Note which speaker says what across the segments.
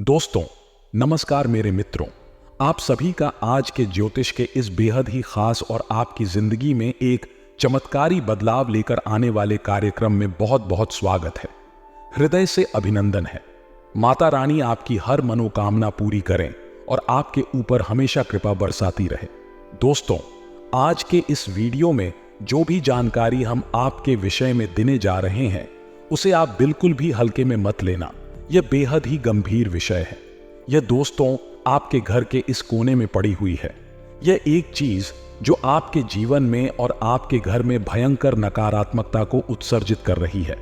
Speaker 1: दोस्तों नमस्कार मेरे मित्रों, आप सभी का आज के ज्योतिष के इस बेहद ही खास और आपकी जिंदगी में एक चमत्कारी बदलाव लेकर आने वाले कार्यक्रम में बहुत बहुत स्वागत है। हृदय से अभिनंदन है। माता रानी आपकी हर मनोकामना पूरी करें और आपके ऊपर हमेशा कृपा बरसाती रहे। दोस्तों, आज के इस वीडियो में जो भी जानकारी हम आपके विषय में देने जा रहे हैं उसे आप बिल्कुल भी हल्के में मत लेना। यह बेहद ही गंभीर विषय है। यह दोस्तों आपके घर के इस कोने में पड़ी हुई है। यह एक चीज जो आपके जीवन में और आपके घर में भयंकर नकारात्मकता को उत्सर्जित कर रही है।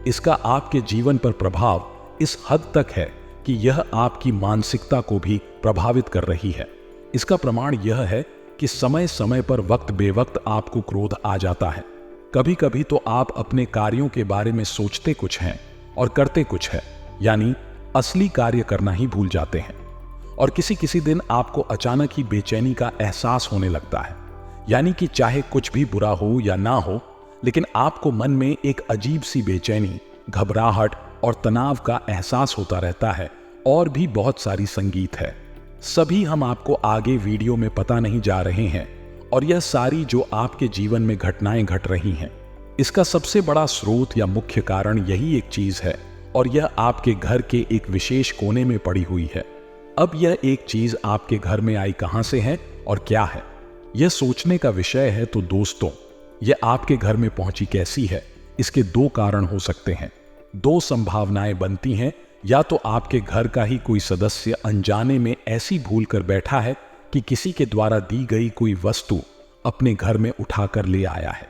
Speaker 1: इसका आपके जीवन पर प्रभाव इस हद तक है कि यह आपकी मानसिकता को भी प्रभावित कर रही है। इसका प्रमाण यह है कि समय समय पर वक्त बेवक्त आपको क्रोध आ जाता है। कभी कभी तो आप अपने कार्यों के बारे में सोचते कुछ हैं और करते कुछ है, यानी असली कार्य करना ही भूल जाते हैं। और किसी किसी दिन आपको अचानक ही बेचैनी का एहसास होने लगता है, यानी कि चाहे कुछ भी बुरा हो या ना हो, लेकिन आपको मन में एक अजीब सी बेचैनी, घबराहट और तनाव का एहसास होता रहता है। और भी बहुत सारी संगीत है, सभी हम आपको आगे वीडियो में पता नहीं जा रहे हैं। और यह सारी जो आपके जीवन में घटनाएं घट रही हैं, इसका सबसे बड़ा स्रोत या मुख्य कारण यही एक चीज है, और यह आपके घर के एक विशेष कोने में पड़ी हुई है। अब यह एक चीज आपके घर में आई कहां से है और क्या है, यह सोचने का विषय है। तो दोस्तों, यह आपके घर में पहुंची कैसी है, इसके दो कारण हो सकते हैं। दो संभावनाएं बनती हैं। या तो आपके घर का ही कोई सदस्य अनजाने में ऐसी भूल कर बैठा है कि किसी के द्वारा दी गई कोई वस्तु अपने घर में उठाकर ले आया है।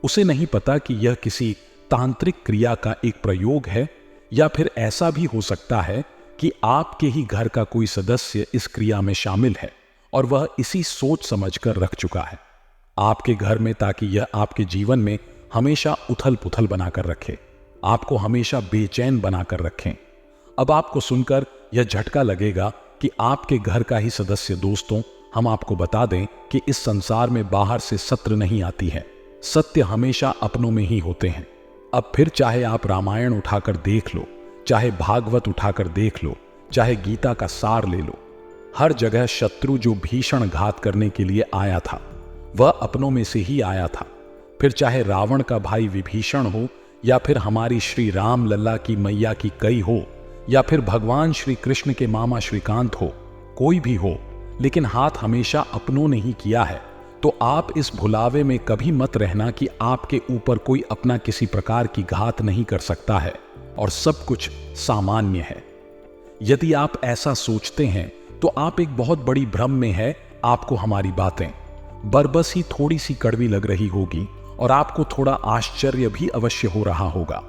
Speaker 1: उसे नहीं पता कि यह किसी तांत्रिक क्रिया का एक प्रयोग है, या फिर ऐसा भी हो सकता है कि आपके ही घर का कोई सदस्य इस क्रिया में शामिल है और वह इसी सोच समझकर रख चुका है आपके घर में, ताकि यह आपके जीवन में हमेशा उथल पुथल बनाकर रखे, आपको हमेशा बेचैन बनाकर रखें। अब आपको सुनकर यह झटका लगेगा कि आपके घर का ही सदस्य। दोस्तों, हम आपको बता दें कि इस संसार में बाहर से सत्य नहीं आती है, सत्य हमेशा अपनों में ही होते हैं। अब फिर चाहे आप रामायण उठाकर देख लो, चाहे भागवत उठाकर देख लो, चाहे गीता का सार ले लो, हर जगह शत्रु जो भीषण घात करने के लिए आया था वह अपनों में से ही आया था। फिर चाहे रावण का भाई विभीषण हो, या फिर हमारी श्री राम लल्ला की मैया की कई हो, या फिर भगवान श्री कृष्ण के मामा श्रीकांत हो, कोई भी हो, लेकिन हाथ हमेशा अपनों ने ही किया है। तो आप इस भुलावे में कभी मत रहना कि आपके ऊपर कोई अपना किसी प्रकार की घात नहीं कर सकता है और सब कुछ सामान्य है। यदि आप ऐसा सोचते हैं तो आप एक बहुत बड़ी भ्रम में है। आपको हमारी बातें बरबस ही थोड़ी सी कड़वी लग रही होगी और आपको थोड़ा आश्चर्य भी अवश्य हो रहा होगा,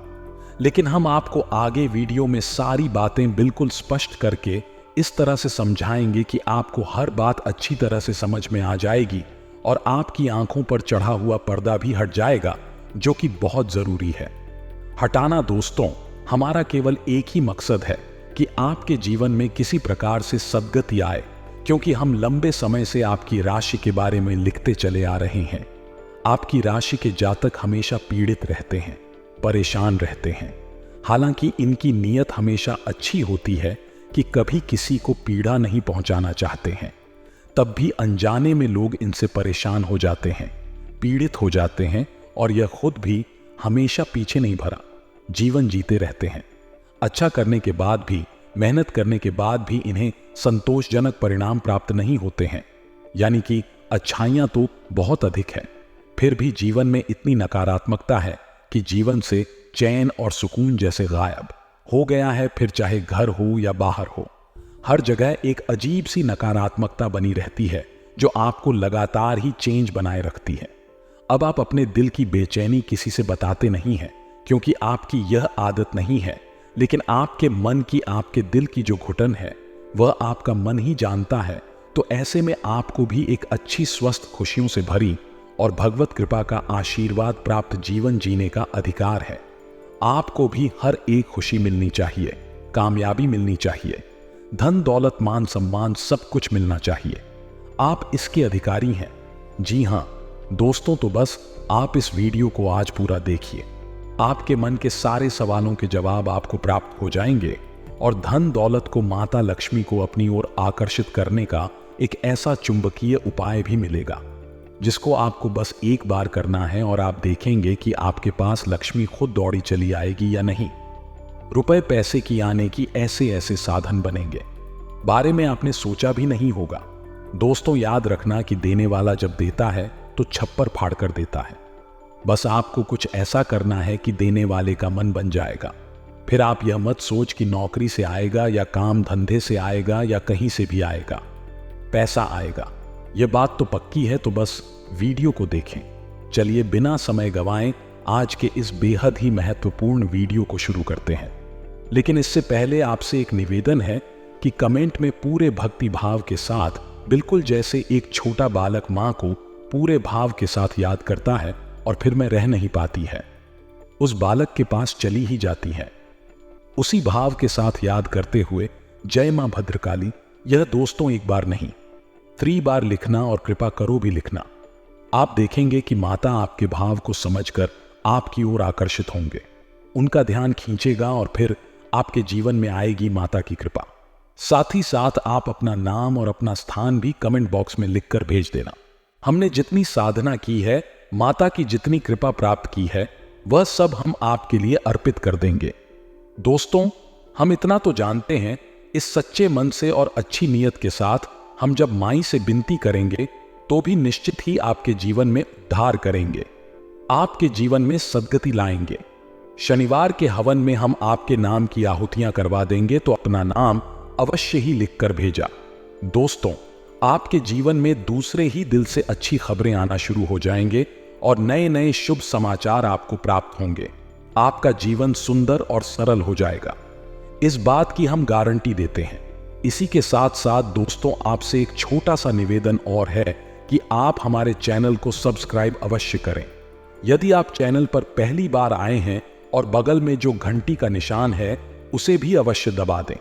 Speaker 1: लेकिन हम आपको आगे वीडियो में सारी बातें बिल्कुल स्पष्ट करके इस तरह से समझाएंगे कि आपको हर बात अच्छी तरह से समझ में आ जाएगी और आपकी आंखों पर चढ़ा हुआ पर्दा भी हट जाएगा, जो कि बहुत जरूरी है हटाना। दोस्तों, हमारा केवल एक ही मकसद है कि आपके जीवन में किसी प्रकार से सद्गति आए, क्योंकि हम लंबे समय से आपकी राशि के बारे में लिखते चले आ रहे हैं। आपकी राशि के जातक हमेशा पीड़ित रहते हैं, परेशान रहते हैं। हालांकि इनकी नीयत हमेशा अच्छी होती है कि कभी किसी को पीड़ा नहीं पहुंचाना चाहते हैं, तब भी अनजाने में लोग इनसे परेशान हो जाते हैं, पीड़ित हो जाते हैं, और यह खुद भी हमेशा पीछे नहीं भरा, जीवन जीते रहते हैं। अच्छा करने के बाद भी, मेहनत करने के बाद भी इन्हें संतोषजनक परिणाम प्राप्त नहीं होते हैं, यानी कि अच्छाइयां तो बहुत अधिक है, फिर भी जीवन में इतनी नकारात्मकता है कि जीवन से चैन और सुकून जैसे गायब हो गया है। फिर चाहे घर हो या बाहर हो, हर जगह एक अजीब सी नकारात्मकता बनी रहती है जो आपको लगातार ही चेंज बनाए रखती है। अब आप अपने दिल की बेचैनी किसी से बताते नहीं हैं, क्योंकि आपकी यह आदत नहीं है, लेकिन आपके मन की, आपके दिल की जो घुटन है वह आपका मन ही जानता है। तो ऐसे में आपको भी एक अच्छी, स्वस्थ, खुशियों से भरी और भगवत कृपा का आशीर्वाद प्राप्त जीवन जीने का अधिकार है। आपको भी हर एक खुशी मिलनी चाहिए, कामयाबी मिलनी चाहिए, धन दौलत मान सम्मान सब कुछ मिलना चाहिए। आप इसके अधिकारी हैं। जी हां दोस्तों, तो बस आप इस वीडियो को आज पूरा देखिए। आपके मन के सारे सवालों के जवाब आपको प्राप्त हो जाएंगे और धन दौलत को माता लक्ष्मी को अपनी ओर आकर्षित करने का एक ऐसा चुंबकीय उपाय भी मिलेगा जिसको आपको बस एक बार करना है और आप देखेंगे कि आपके पास लक्ष्मी खुद दौड़ी चली आएगी या नहीं। रुपए पैसे की आने की ऐसे ऐसे साधन बनेंगे, बारे में आपने सोचा भी नहीं होगा। दोस्तों, याद रखना कि देने वाला जब देता है तो छप्पर फाड़ कर देता है। बस आपको कुछ ऐसा करना है कि देने वाले का मन बन जाएगा। फिर आप यह मत सोच कि नौकरी से आएगा या काम धंधे से आएगा या कहीं से भी आएगा, पैसा आएगा। यह बात तो पक्की है, तो बस वीडियो को देखें। चलिए बिना समय गंवाएं आज के इस बेहद ही महत्वपूर्ण वीडियो को शुरू करते हैं। लेकिन इससे पहले आपसे एक निवेदन है कि कमेंट में पूरे भक्ति भाव के साथ, बिल्कुल जैसे एक छोटा बालक मां को पूरे भाव के साथ याद करता है और फिर मैं रह नहीं पाती है, उस बालक के पास चली ही जाती है। उसी भाव के साथ याद करते हुए जय मां भद्रकाली, यह दोस्तों एक बार नहीं 3 बार लिखना और कृपा करो भी लिखना। आप देखेंगे कि माता आपके भाव को समझकर आपकी ओर आकर्षित होंगे, उनका ध्यान खींचेगा और फिर आपके जीवन में आएगी माता की कृपा। साथ ही साथ आप अपना नाम और अपना स्थान भी कमेंट बॉक्स में लिखकर भेज देना। हमने जितनी साधना की है, माता की जितनी कृपा प्राप्त की है, वह सब हम आपके लिए अर्पित कर देंगे। दोस्तों, हम इतना तो जानते हैं, इस सच्चे मन से और अच्छी नीयत के साथ हम जब माई से विनती करेंगे तो भी निश्चित ही आपके जीवन में उद्धार करेंगे, आपके जीवन में सद्गति लाएंगे। शनिवार के हवन में हम आपके नाम की आहुतियां करवा देंगे, तो अपना नाम अवश्य ही लिखकर भेजा। दोस्तों, आपके जीवन में दूसरे ही दिल से अच्छी खबरें आना शुरू हो जाएंगे और नए नए शुभ समाचार आपको प्राप्त होंगे। आपका जीवन सुंदर और सरल हो जाएगा, इस बात की हम गारंटी देते हैं। इसी के साथ साथ दोस्तों, आपसे एक छोटा सा निवेदन और है कि आप हमारे चैनल को सब्सक्राइब अवश्य करें। यदि आप चैनल पर पहली बार आए हैं और बगल में जो घंटी का निशान है उसे भी अवश्य दबा दें।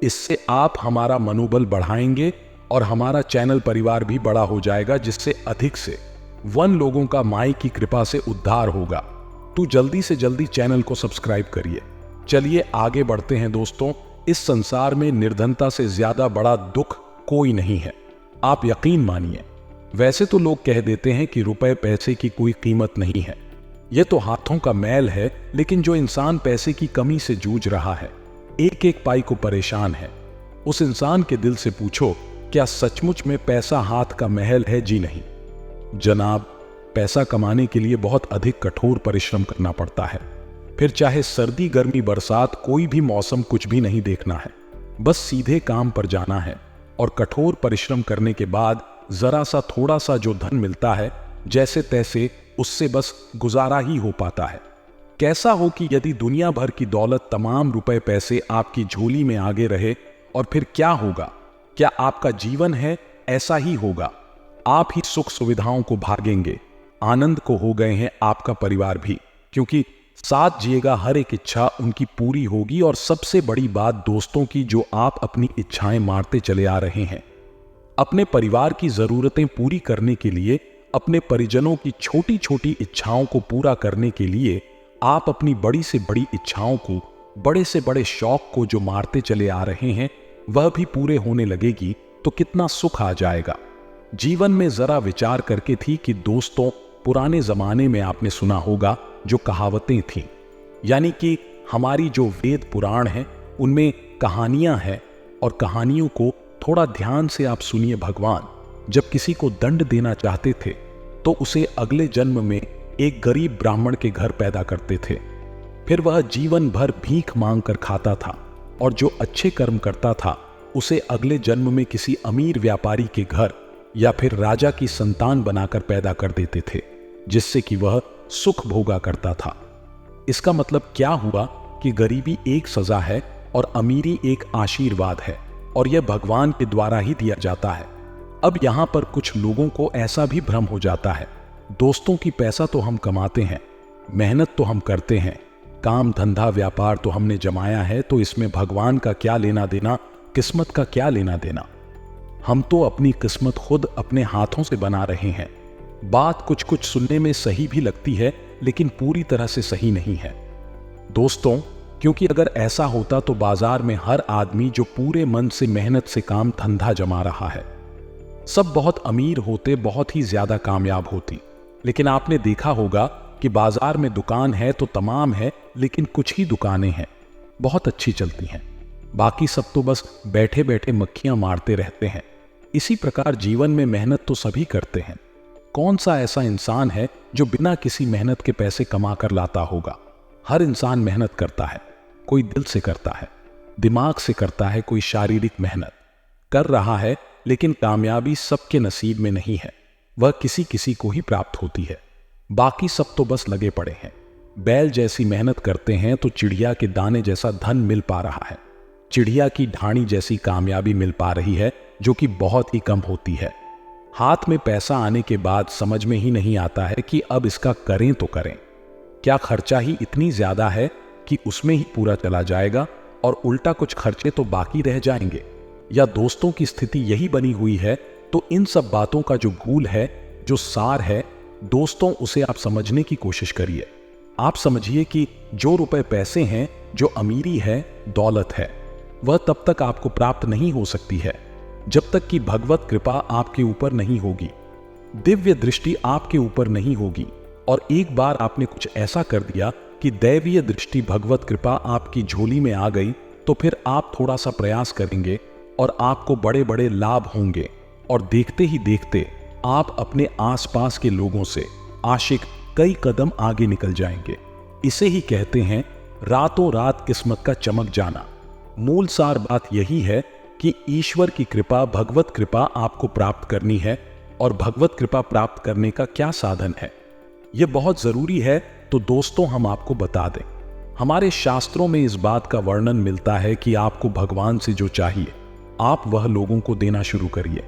Speaker 1: इससे आप हमारा मनोबल बढ़ाएंगे और हमारा चैनल परिवार भी बड़ा हो जाएगा, जिससे अधिक से 1 लोगों का माई की कृपा से उद्धार होगा। तो जल्दी से जल्दी चैनल को सब्सक्राइब करिए। चलिए आगे बढ़ते हैं दोस्तों। इस संसार में निर्धनता से ज्यादा बड़ा दुख कोई नहीं है, आप यकीन मानिए। वैसे तो लोग कह देते हैं कि रुपए पैसे की कोई कीमत नहीं है, यह तो हाथों का मैल है। लेकिन जो इंसान पैसे की कमी से जूझ रहा है, एक एक पाई को परेशान है, उस इंसान के दिल से पूछो, क्या सचमुच में पैसा हाथ का महल है? जी नहीं जनाब, पैसा कमाने के लिए बहुत अधिक कठोर परिश्रम करना पड़ता है। फिर चाहे सर्दी गर्मी बरसात, कोई भी मौसम कुछ भी नहीं देखना है, बस सीधे काम पर जाना है और कठोर परिश्रम करने के बाद जरा सा थोड़ा सा जो धन मिलता है, जैसे तैसे उससे बस गुजारा ही हो पाता है। कैसा हो कि यदि दुनिया भर की दौलत, तमाम रुपए पैसे आपकी झोली में आगे रहे, और फिर क्या होगा? क्या आपका जीवन है? ऐसा ही होगा। आप ही सुख सुविधाओं को भागेंगे, आनंद को हो गए हैं आपका परिवार भी, क्योंकि साथ जिएगा हर एक इच्छा उनकी पूरी होगी। और सबसे बड़ी बात दोस्तों की, जो आप अपनी इच्छाएं मारते चले आ रहे हैं, अपने परिवार की जरूरतें पूरी करने के लिए, अपने परिजनों की छोटी छोटी इच्छाओं को पूरा करने के लिए, आप अपनी बड़ी से बड़ी इच्छाओं को, बड़े से बड़े शौक को जो मारते चले आ रहे हैं, वह भी पूरे होने लगेगी तो कितना सुख आ जाएगा। जीवन में जरा विचार करके थी कि दोस्तों, पुराने जमाने में आपने सुना होगा जो कहावतें थीं, यानी कि हमारी जो वेद पुराण हैं उनमें कहानियां हैं, और कहानियों को थोड़ा ध्यान से आप सुनिए। भगवान जब किसी को दंड देना चाहते थे तो उसे अगले जन्म में एक गरीब ब्राह्मण के घर पैदा करते थे। फिर वह जीवन भर भीख मांग कर खाता था, और जो अच्छे कर्म करता था उसे अगले जन्म में किसी अमीर व्यापारी के घर या फिर राजा की संतान बनाकर पैदा कर देते थे, जिससे कि वह सुख भोगा करता था। इसका मतलब क्या हुआ कि गरीबी एक सजा है और अमीरी एक आशीर्वाद है, और यह भगवान के द्वारा ही दिया जाता है। अब यहां पर कुछ लोगों को ऐसा भी भ्रम हो जाता है दोस्तों कि पैसा तो हम कमाते हैं, मेहनत तो हम करते हैं, काम धंधा व्यापार तो हमने जमाया है, तो इसमें भगवान का क्या लेना देना, किस्मत का क्या लेना देना। हम तो अपनी किस्मत खुद अपने हाथों से बना रहे हैं। बात कुछ कुछ सुनने में सही भी लगती है, लेकिन पूरी तरह से सही नहीं है। दोस्तों, क्योंकि अगर ऐसा होता तो बाजार में हर आदमी जो पूरे मन से मेहनत से काम धंधा जमा रहा है, सब बहुत अमीर होते, बहुत ही ज्यादा कामयाब होती। लेकिन आपने देखा होगा कि बाजार में दुकान है तो तमाम है, लेकिन कुछ ही दुकानें हैं बहुत अच्छी चलती हैं, बाकी सब तो बस बैठे बैठे मक्खियां मारते रहते हैं। इसी प्रकार जीवन में मेहनत तो सभी करते हैं। कौन सा ऐसा इंसान है जो बिना किसी मेहनत के पैसे कमा कर लाता होगा? हर इंसान मेहनत करता है, कोई दिल से करता है, दिमाग से करता है, कोई शारीरिक मेहनत कर रहा है। लेकिन कामयाबी सबके नसीब में नहीं है, वह किसी किसी को ही प्राप्त होती है। बाकी सब तो बस लगे पड़े हैं। बैल जैसी मेहनत करते हैं तो चिड़िया के दाने जैसा धन मिल पा रहा है, चिड़िया की ढाणी जैसी कामयाबी मिल पा रही है, जो कि बहुत ही कम होती है। हाथ में पैसा आने के बाद समझ में ही नहीं आता है कि अब इसका करें तो करें क्या। खर्चा ही इतनी ज्यादा है कि उसमें ही पूरा चला जाएगा और उल्टा कुछ खर्चे तो बाकी रह जाएंगे। या दोस्तों की स्थिति यही बनी हुई है। तो इन सब बातों का जो गूल है, जो सार है दोस्तों, उसे आप समझने की कोशिश करिए। आप समझिए कि जो रुपए पैसे हैं, जो अमीरी है, दौलत है, वह तब तक आपको प्राप्त नहीं हो सकती है जब तक कि भगवत कृपा आपके ऊपर नहीं होगी, दिव्य दृष्टि आपके ऊपर नहीं होगी। और एक बार आपने कुछ ऐसा कर दिया कि दैवीय दृष्टि, भगवत कृपा आपकी झोली में आ गई, तो फिर आप थोड़ा सा प्रयास करेंगे और आपको बड़े बड़े लाभ होंगे। और देखते ही देखते आप अपने आसपास के लोगों से आशिक कई कदम आगे निकल जाएंगे। इसे ही कहते हैं रातों रात किस्मत का चमक जाना। मूल सार बात यही है कि ईश्वर की कृपा, भगवत कृपा आपको प्राप्त करनी है। और भगवत कृपा प्राप्त करने का क्या साधन है, यह बहुत जरूरी है। तो दोस्तों, हम आपको बता दें, हमारे शास्त्रों में इस बात का वर्णन मिलता है कि आपको भगवान से जो चाहिए आप वह लोगों को देना शुरू करिए।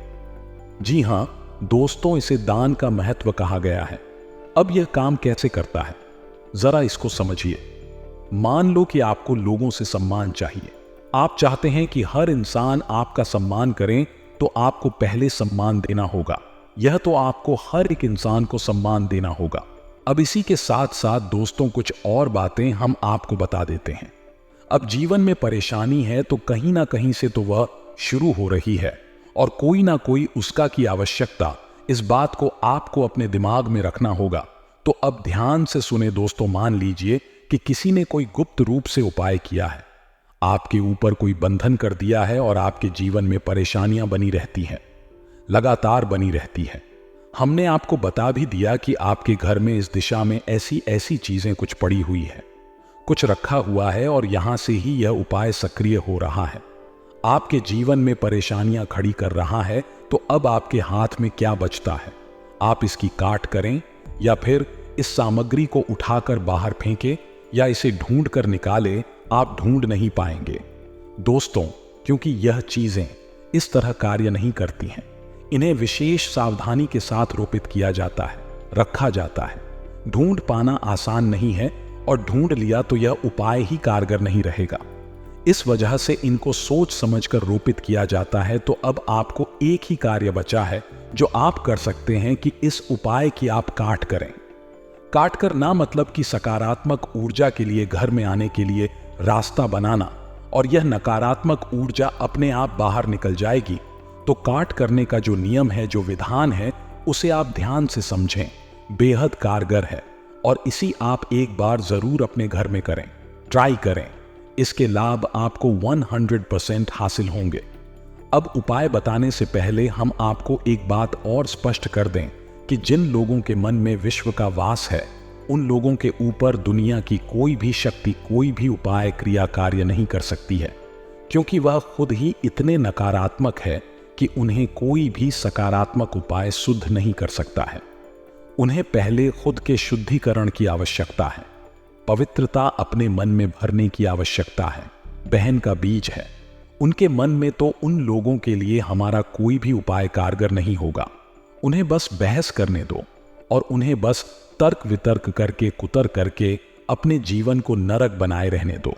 Speaker 1: जी हां दोस्तों, इसे दान का महत्व कहा गया है। अब यह काम कैसे करता है, जरा इसको समझिए। मान लो कि आपको लोगों से सम्मान चाहिए। आप चाहते हैं कि हर इंसान आपका सम्मान करें, तो आपको पहले सम्मान देना होगा। यह तो आपको हर एक इंसान को सम्मान देना होगा। अब इसी के साथ साथ दोस्तों, कुछ और बातें हम आपको बता देते हैं। अब जीवन में परेशानी है तो कहीं ना कहीं से तो वह शुरू हो रही है, और कोई ना कोई उसका की आवश्यकता, इस बात को आपको अपने दिमाग में रखना होगा। तो अब ध्यान से सुने दोस्तों, मान लीजिए कि किसी ने कोई गुप्त रूप से उपाय किया है, आपके ऊपर कोई बंधन कर दिया है और आपके जीवन में परेशानियां बनी रहती हैं, लगातार बनी रहती है। हमने आपको बता भी दिया कि आपके घर में इस दिशा में ऐसी ऐसी चीजें कुछ पड़ी हुई है, कुछ रखा हुआ है, और यहां से ही यह उपाय सक्रिय हो रहा है, आपके जीवन में परेशानियां खड़ी कर रहा है। तो अब आपके हाथ में क्या बचता है? आप इसकी काट करें, या फिर इस सामग्री को उठाकर बाहर फेंके, या इसे ढूंढ कर निकाले। आप ढूंढ नहीं पाएंगे दोस्तों, क्योंकि यह चीजें इस तरह कार्य नहीं करती हैं। इन्हें विशेष सावधानी के साथ रोपित किया जाता है, रखा जाता है। ढूंढ पाना आसान नहीं है, और ढूंढ लिया तो यह उपाय ही कारगर नहीं रहेगा। इस वजह से इनको सोच समझकर रोपित किया जाता है। तो अब आपको एक ही कार्य बचा है जो आप कर सकते हैं कि इस उपाय की आप काट करें। काट कर ना मतलब कि सकारात्मक ऊर्जा के लिए घर में आने के लिए रास्ता बनाना, और यह नकारात्मक ऊर्जा अपने आप बाहर निकल जाएगी। तो काट करने का जो नियम है, जो विधान है, उसे आप ध्यान से समझें, बेहद कारगर है। और इसी आप एक बार जरूर अपने घर में करें, ट्राई करें। इसके लाभ आपको 100% हासिल होंगे। अब उपाय बताने से पहले हम आपको एक बात और स्पष्ट कर दें कि जिन लोगों के मन में विश्व का वास है, उन लोगों के ऊपर दुनिया की कोई भी शक्ति, कोई भी उपाय, क्रिया, कार्य नहीं कर सकती है, क्योंकि वह खुद ही इतने नकारात्मक है कि उन्हें कोई भी सकारात्मक उपाय शुद्ध नहीं कर सकता है। उन्हें पहले खुद के शुद्धिकरण की आवश्यकता है, पवित्रता अपने मन में भरने की आवश्यकता है। बहन का बीज है उनके मन में, तो उन लोगों के लिए हमारा कोई भी उपाय कारगर नहीं होगा। उन्हें बस बहस करने दो, और उन्हें बस तर्क वितर्क करके, कुतर करके अपने जीवन को नरक बनाए रहने दो।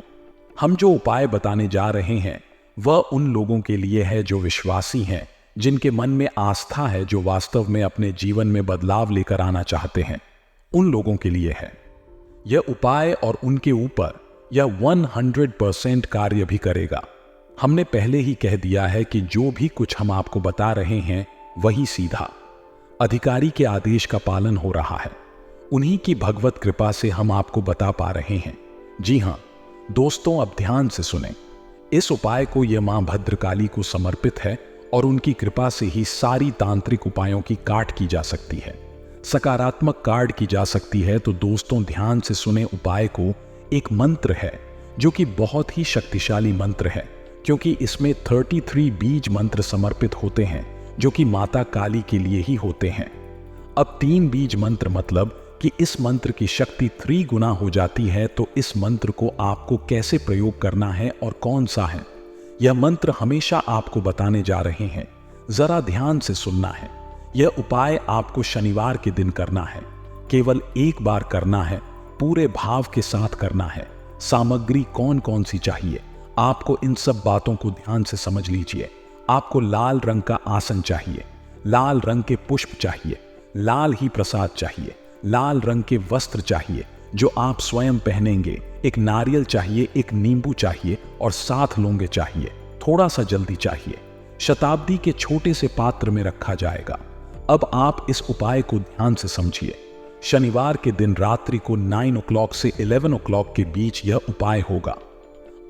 Speaker 1: हम जो उपाय बताने जा रहे हैं वह उन लोगों के लिए है जो विश्वासी हैं, जिनके मन में आस्था है, जो वास्तव में अपने जीवन में बदलाव लेकर आना चाहते हैं। उन लोगों के लिए है यह उपाय, और उनके ऊपर यह 100% कार्य भी करेगा। हमने पहले ही कह दिया है कि जो भी कुछ हम आपको बता रहे हैं वही सीधा अधिकारी के आदेश का पालन हो रहा है। उन्हीं की भगवत कृपा से हम आपको बता पा रहे हैं। जी हां दोस्तों, अब ध्यान से सुनें। इस उपाय को यह मां भद्रकाली को समर्पित है और उनकी कृपा से ही सारी तांत्रिक उपायों की काट की जा सकती है, सकारात्मक काट की जा सकती है। तो दोस्तों ध्यान से सुने उपाय को। एक मंत्र है जो कि बहुत ही शक्तिशाली मंत्र है, क्योंकि इसमें 33 बीज मंत्र समर्पित होते हैं जो कि माता काली के लिए ही होते हैं। अब 3 बीज मंत्र मतलब कि इस मंत्र की शक्ति 3 गुना हो जाती है। तो इस मंत्र को आपको कैसे प्रयोग करना है और कौन सा है, यह मंत्र हमेशा आपको बताने जा रहे हैं। जरा ध्यान से सुनना है। यह उपाय आपको शनिवार के दिन करना है, केवल एक बार करना है, पूरे भाव के साथ करना है। सामग्री कौन कौन सी चाहिए, आपको इन सब बातों को ध्यान से समझ लीजिए। आपको लाल रंग का आसन चाहिए, लाल रंग के पुष्प चाहिए, लाल ही प्रसाद चाहिए, लाल रंग के वस्त्र चाहिए जो आप स्वयं पहनेंगे, एक नारियल चाहिए, एक नींबू चाहिए और 7 लौंगे चाहिए। थोड़ा सा जल्दी चाहिए। शताब्दी के छोटे से पात्र में रखा जाएगा। अब आप इस उपाय को ध्यान से समझिए। शनिवार के दिन रात्रि को 9 o'clock से 11 o'clock के बीच यह उपाय होगा।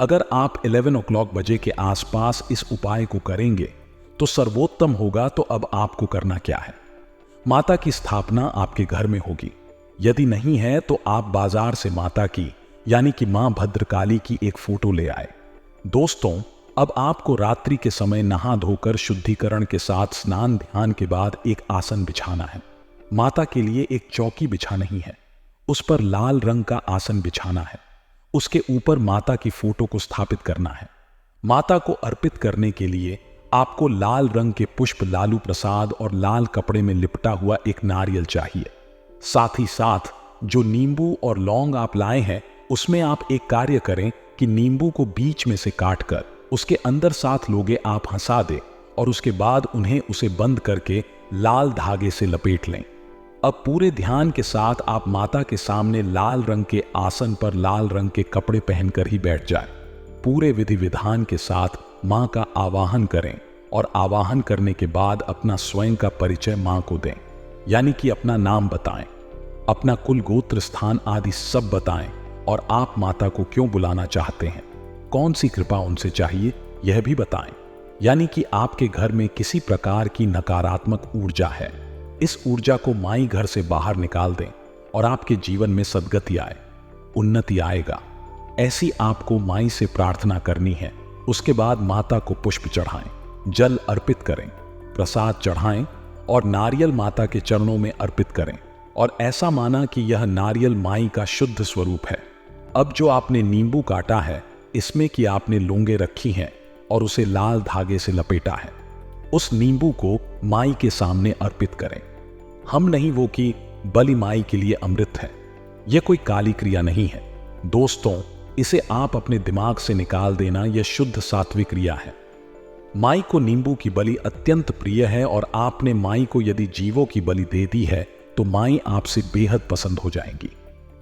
Speaker 1: अगर आप 11 o'clock बजे के आसपास इस उपाय को करेंगे तो सर्वोत्तम होगा। तो अब आपको करना क्या है, माता की स्थापना आपके घर में होगी। यदि नहीं है तो आप बाजार से माता की यानी कि मां भद्रकाली की एक फोटो ले आए। दोस्तों, अब आपको रात्रि के समय नहा धोकर शुद्धिकरण के साथ स्नान ध्यान के बाद एक आसन बिछाना है। माता के लिए एक चौकी बिछा नहीं है, उस पर लाल रंग का आसन बिछाना है। उसके ऊपर माता की फोटो को स्थापित करना है। माता को अर्पित करने के लिए आपको लाल रंग के पुष्प, लालू प्रसाद और लाल कपड़े में लिपटा हुआ एक नारियल चाहिए। साथ ही साथ जो नींबू और लौंग आप लाए हैं उसमें आप एक कार्य करें कि नींबू को बीच में से काटकर उसके अंदर 7 लोगे आप हंसा दें और उसके बाद उन्हें उसे बंद करके लाल धागे से लपेट लें। अब पूरे ध्यान के साथ आप माता के सामने लाल रंग के आसन पर लाल रंग के कपड़े पहनकर ही बैठ जाएं। पूरे विधि विधान के साथ मां का आवाहन करें और आवाहन करने के बाद अपना स्वयं का परिचय मां को दें, यानी कि अपना नाम बताएं, अपना कुल गोत्र स्थान आदि सब बताएं और आप माता को क्यों बुलाना चाहते हैं, कौन सी कृपा उनसे चाहिए यह भी बताएं। यानी कि आपके घर में किसी प्रकार की नकारात्मक ऊर्जा है, इस ऊर्जा को माई घर से बाहर निकाल दें और आपके जीवन में सद्गति आए, उन्नति आएगा। ऐसी आपको माई से प्रार्थना करनी है। उसके बाद माता को पुष्प चढ़ाएं, जल अर्पित करें, प्रसाद चढ़ाएं और नारियल माता के चरणों में अर्पित करें और ऐसा माना कि यह नारियल माई का शुद्ध स्वरूप है। अब जो आपने नींबू काटा है इसमें कि आपने लौंगे रखी हैं और उसे लाल धागे से लपेटा है, उस नींबू को माई के सामने अर्पित करें। हम नहीं वो कि बलि माई के लिए अमृत है, यह कोई काली क्रिया नहीं है। दोस्तों, इसे आप अपने दिमाग से निकाल देना, यह शुद्ध सात्विक क्रिया है। माई को नींबू की बलि अत्यंत प्रिय है और आपने माई को यदि जीवों की बलि दे दी है तो माई आपसे बेहद पसंद हो जाएंगी।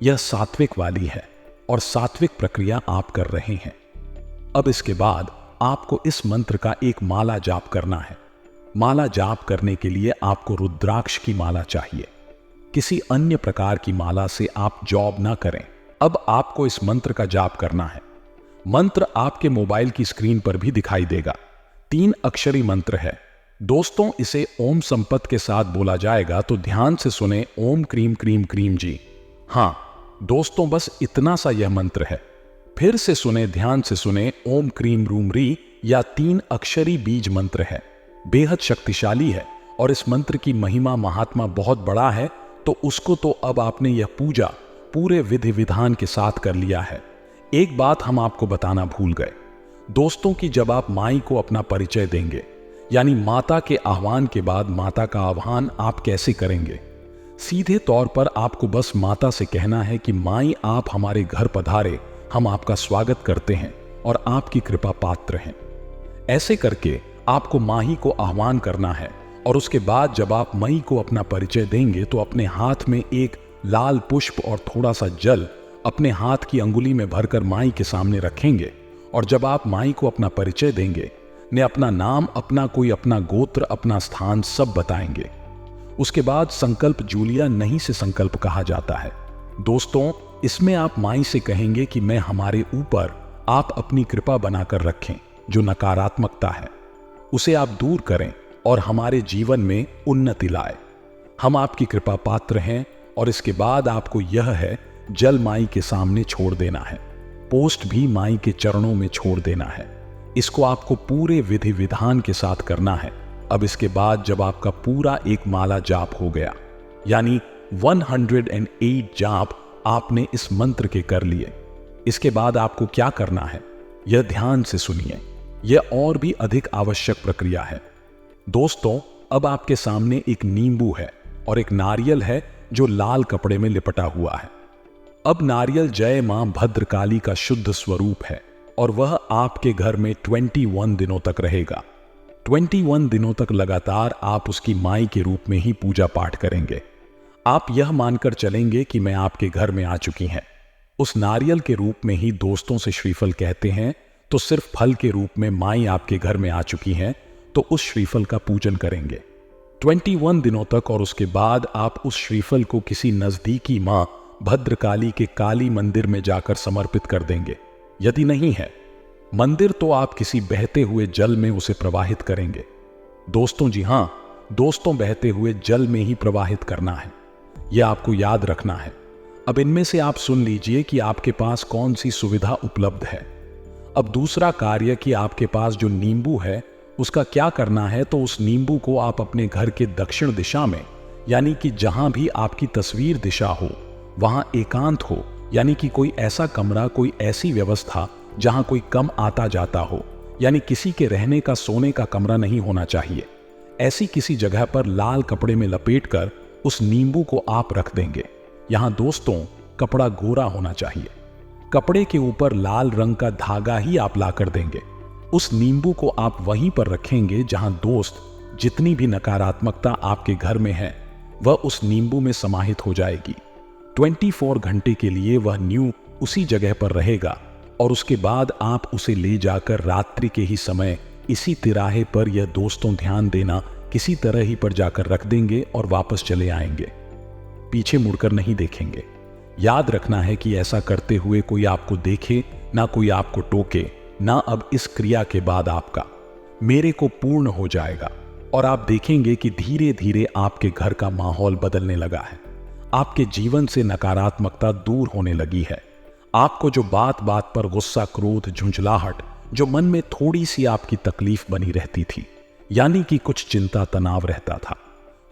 Speaker 1: यह सात्विक वाली है और सात्विक प्रक्रिया आप कर रहे हैं। अब इसके बाद आपको इस मंत्र का एक माला जाप करना है। माला जाप करने के लिए आपको रुद्राक्ष की माला चाहिए। किसी अन्य प्रकार की माला से आप जॉब ना करें। अब आपको इस मंत्र का जाप करना है। मंत्र आपके मोबाइल की स्क्रीन पर भी दिखाई देगा। 3 अक्षरी मंत्र है। दोस्तों, इसे ओम संपत के साथ बोला जाएगा, तो ध्यान से सुने। ओम क्रीम क्रीम क्रीम जी। हां दोस्तों, बस इतना सा यह मंत्र है। फिर से सुने, ध्यान से सुने। ओम क्रीम रूम री या 3 अक्षरी बीज मंत्र है, बेहद शक्तिशाली है और इस मंत्र की महिमा महात्मा बहुत बड़ा है। तो उसको तो अब आपने यह पूजा पूरे विधि विधान के साथ कर लिया है। एक बात हम आपको बताना भूल गए दोस्तों, कि जब आप माई को अपना परिचय देंगे, यानी माता के आह्वान के बाद माता का आह्वान आप कैसे करेंगे, सीधे तौर पर आपको बस माता से कहना है कि माई आप हमारे घर पधारे, हम आपका स्वागत करते हैं और आपकी कृपा पात्र हैं। ऐसे करके आपको माही को आह्वान करना है और उसके बाद जब आप माई को अपना परिचय देंगे तो अपने हाथ में एक लाल पुष्प और थोड़ा सा जल अपने हाथ की अंगुली में भरकर माई के सामने रखेंगे और जब आप माई को अपना परिचय देंगे ने अपना नाम, अपना कोई अपना गोत्र, अपना स्थान सब बताएंगे। उसके बाद संकल्प जूलिया नहीं से संकल्प कहा जाता है। दोस्तों, इसमें आप माई से कहेंगे कि मैं हमारे ऊपर आप अपनी कृपा बनाकर रखें, जो नकारात्मकता है उसे आप दूर करें और हमारे जीवन में उन्नति लाए। हम आपकी कृपा पात्र हैं। और इसके बाद आपको यह है, जल माई के सामने छोड़ देना है, पोस्ट भी माई के चरणों में छोड़ देना है। इसको आपको पूरे विधि विधान के साथ करना है। अब इसके बाद जब आपका पूरा एक माला जाप हो गया, यानी 108 जाप आपने इस मंत्र के कर लिए, इसके बाद आपको क्या करना है यह ध्यान से सुनिए। यह और भी अधिक आवश्यक प्रक्रिया है। दोस्तों, अब आपके सामने एक नींबू है और एक नारियल है जो लाल कपड़े में लिपटा हुआ है। अब नारियल जय मां भद्रकाली का शुद्ध स्वरूप है और वह आपके घर में 21 दिनों तक रहेगा। 21 दिनों तक लगातार आप उसकी माई के रूप में ही पूजा पाठ करेंगे। आप यह मानकर चलेंगे कि मैं आपके घर में आ चुकी हैं। उस नारियल के रूप में ही दोस्तों से श्रीफल कहते हैं, तो सिर्फ फल के रूप में माई आपके घर में आ चुकी हैं, तो उस श्रीफल का पूजन करेंगे 21 दिनों तक। और उसके बाद आप उस श्रीफल को किसी नजदीकी मां भद्रकाली के काली मंदिर में जाकर समर्पित कर देंगे। यदि नहीं है मंदिर, तो आप किसी बहते हुए जल में उसे प्रवाहित करेंगे। दोस्तों, जी हां दोस्तों, बहते हुए जल में ही प्रवाहित करना है, यह आपको याद रखना है। अब इनमें से आप सुन लीजिए कि आपके पास कौन सी सुविधा उपलब्ध है। अब दूसरा कार्य कि आपके पास जो नींबू है उसका क्या करना है, तो उस नींबू को आप अपने घर के दक्षिण दिशा में, यानी कि जहां भी आपकी तस्वीर दिशा हो वहां एकांत हो, यानी कि कोई ऐसा कमरा, कोई ऐसी व्यवस्था जहां कोई कम आता जाता हो, यानी किसी के रहने का, सोने का कमरा नहीं होना चाहिए। ऐसी किसी जगह पर लाल कपड़े में लपेटकर उस नींबू को आप रख देंगे। यहां दोस्तों, कपड़ा गोरा होना चाहिए। कपड़े के ऊपर लाल रंग का धागा ही आप लाकर देंगे। उस नींबू को आप वहीं पर रखेंगे जहां दोस्त जितनी भी नकारात्मकता आपके घर में है वह उस नींबू में समाहित हो जाएगी। 24 घंटे के लिए वह नींबू उसी जगह पर रहेगा और उसके बाद आप उसे ले जाकर रात्रि के ही समय इसी तिराहे पर, यह दोस्तों ध्यान देना, किसी तरह ही पर जाकर रख देंगे और वापस चले आएंगे। पीछे मुड़कर नहीं देखेंगे। याद रखना है कि ऐसा करते हुए कोई आपको देखे ना, कोई आपको टोके ना। अब इस क्रिया के बाद आपका मेरे को पूर्ण हो जाएगा और आप देखेंगे कि धीरे धीरे आपके घर का माहौल बदलने लगा है। आपके जीवन से नकारात्मकता दूर होने लगी है। आपको जो बात बात पर गुस्सा, क्रोध, झुंझलाहट, जो मन में थोड़ी सी आपकी तकलीफ बनी रहती थी, यानी कि कुछ चिंता, तनाव रहता था,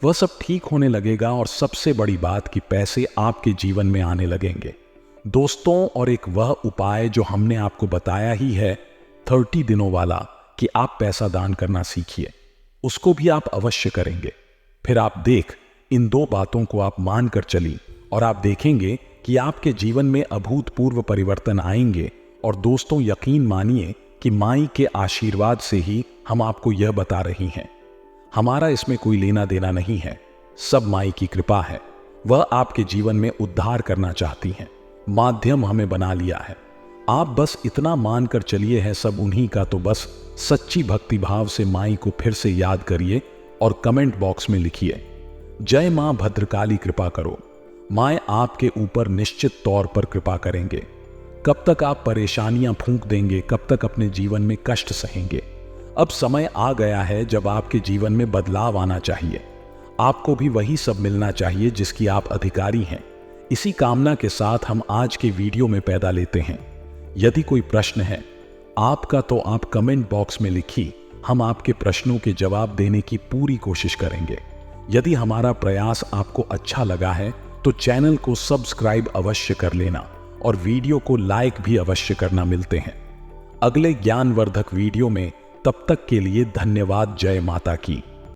Speaker 1: वह सब ठीक होने लगेगा। और सबसे बड़ी बात कि पैसे आपके जीवन में आने लगेंगे दोस्तों। और एक वह उपाय जो हमने आपको बताया ही है 30 दिनों वाला, कि आप पैसा दान करना सीखिए, उसको भी आप अवश्य करेंगे। फिर आप देख, इन 2 बातों को आप मानकर चली और आप देखेंगे कि आपके जीवन में अभूतपूर्व परिवर्तन आएंगे। और दोस्तों, यकीन मानिए कि माई के आशीर्वाद से ही हम आपको यह बता रही हैं। हमारा इसमें कोई लेना देना नहीं है, सब माई की कृपा है। वह आपके जीवन में उद्धार करना चाहती हैं, माध्यम हमें बना लिया है। आप बस इतना मानकर चलिए है सब उन्हीं का। तो बस सच्ची भक्ति भाव से माई को फिर से याद करिए और कमेंट बॉक्स में लिखिए, जय मां भद्रकाली कृपा करो। माए आपके ऊपर निश्चित तौर पर कृपा करेंगे। कब तक आप परेशानियां फूंक देंगे, कब तक अपने जीवन में कष्ट सहेंगे। अब समय आ गया है जब आपके जीवन में बदलाव आना चाहिए। आपको भी वही सब मिलना चाहिए जिसकी आप अधिकारी हैं। इसी कामना के साथ हम आज के वीडियो में पैदा लेते हैं। यदि कोई प्रश्न है आपका तो आप कमेंट बॉक्स में लिखिए, हम आपके प्रश्नों के जवाब देने की पूरी कोशिश करेंगे। यदि हमारा प्रयास आपको अच्छा लगा है तो चैनल को सब्सक्राइब अवश्य कर लेना और वीडियो को लाइक भी अवश्य करना। मिलते हैं अगले ज्ञानवर्धक वीडियो में, तब तक के लिए धन्यवाद। जय माता की।